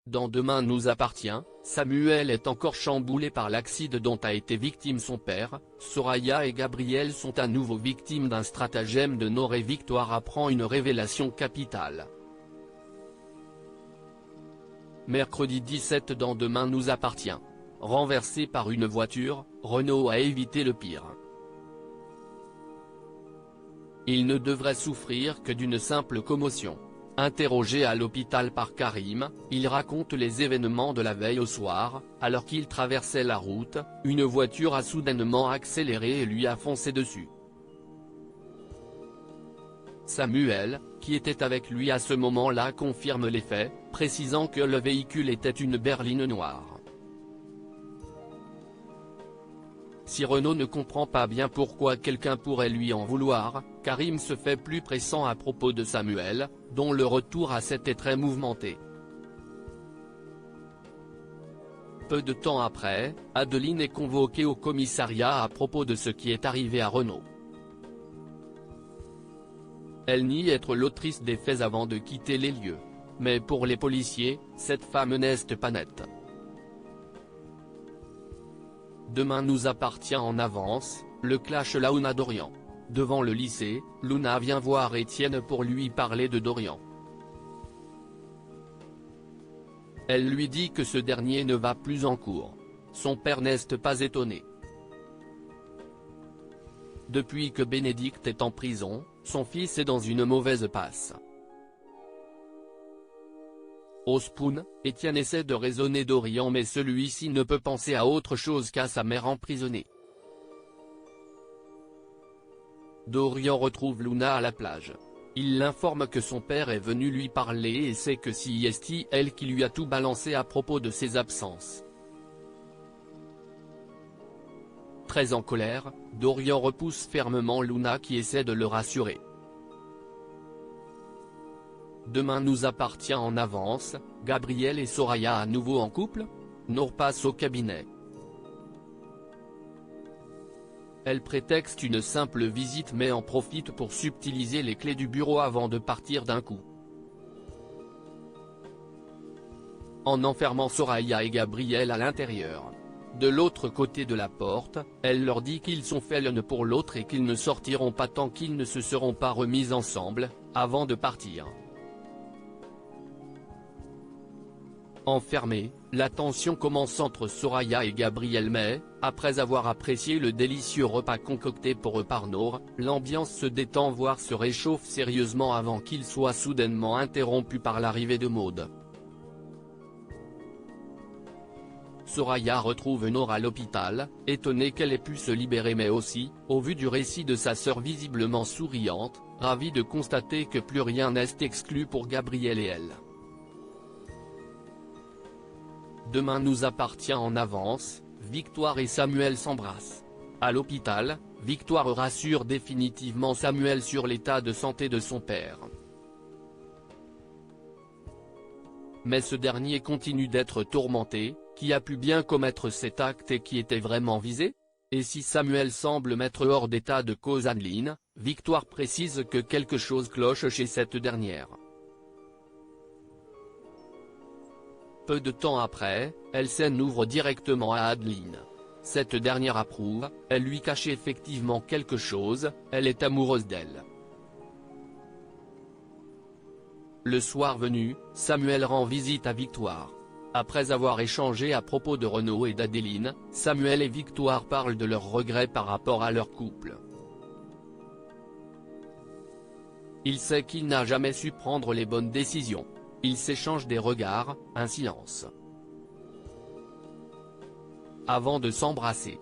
Dans Demain nous appartient, Samuel est encore chamboulé par l'accident dont a été victime son père. Soraya et Gabriel sont à nouveau victimes d'un stratagème de Nord et Victoire apprend une révélation capitale. Mercredi 17 dans Demain nous appartient. Renversé par une voiture, Renaud a évité le pire. Il ne devrait souffrir que d'une simple commotion. Interrogé à l'hôpital par Karim, il raconte les événements de la veille au soir. Alors qu'il traversait la route, une voiture a soudainement accéléré et lui a foncé dessus. Samuel, qui était avec lui à ce moment-là confirme les faits, précisant que le véhicule était une berline noire. Si Renaud ne comprend pas bien pourquoi quelqu'un pourrait lui en vouloir, Karim se fait plus pressant à propos de Samuel, dont le retour à s'était très mouvementé. Peu de temps après, Adeline est convoquée au commissariat à propos de ce qui est arrivé à Renaud. Elle nie être l'autrice des faits avant de quitter les lieux. Mais pour les policiers, cette femme n'est pas nette. Demain nous appartient en avance, le clash Launa-Dorian. Devant le lycée, Luna vient voir Étienne pour lui parler de Dorian. Elle lui dit que ce dernier ne va plus en cours. Son père n'est pas étonné. Depuis que Bénédicte est en prison, son fils est dans une mauvaise passe. Au Spoon, Étienne essaie de raisonner Dorian mais celui-ci ne peut penser à autre chose qu'à sa mère emprisonnée. Dorian retrouve Luna à la plage. Il l'informe que son père est venu lui parler et sait que c'est elle qui lui a tout balancé à propos de ses absences. Très en colère, Dorian repousse fermement Luna qui essaie de le rassurer. Demain nous appartient en avance, Gabriel et Soraya à nouveau en couple? Nour passe au cabinet. Elle prétexte une simple visite mais en profite pour subtiliser les clés du bureau avant de partir d'un coup. En enfermant Soraya et Gabriel à l'intérieur. De l'autre côté de la porte, elle leur dit qu'ils sont faits l'un pour l'autre et qu'ils ne sortiront pas tant qu'ils ne se seront pas remis ensemble, avant de partir. Enfermée, la tension commence entre Soraya et Gabriel mais, après avoir apprécié le délicieux repas concocté pour eux par Nour, l'ambiance se détend voire se réchauffe sérieusement avant qu'il soit soudainement interrompu par l'arrivée de Maud. Soraya retrouve Nour à l'hôpital, étonnée qu'elle ait pu se libérer mais aussi, au vu du récit de sa sœur visiblement souriante, ravie de constater que plus rien n'est exclu pour Gabriel et elle. Demain nous appartient en avance, Victoire et Samuel s'embrassent. À l'hôpital, Victoire rassure définitivement Samuel sur l'état de santé de son père. Mais ce dernier continue d'être tourmenté, qui a pu bien commettre cet acte et qui était vraiment visé? Et si Samuel semble mettre hors d'état de cause Adeline, Victoire précise que quelque chose cloche chez cette dernière. Peu de temps après, elle s'en ouvre directement à Adeline. Cette dernière approuve, elle lui cache effectivement quelque chose, elle est amoureuse d'elle. Le soir venu, Samuel rend visite à Victoire. Après avoir échangé à propos de Renaud et d'Adeline, Samuel et Victoire parlent de leurs regrets par rapport à leur couple. Il sait qu'il n'a jamais su prendre les bonnes décisions. Ils s'échangent des regards, un silence. Avant de s'embrasser.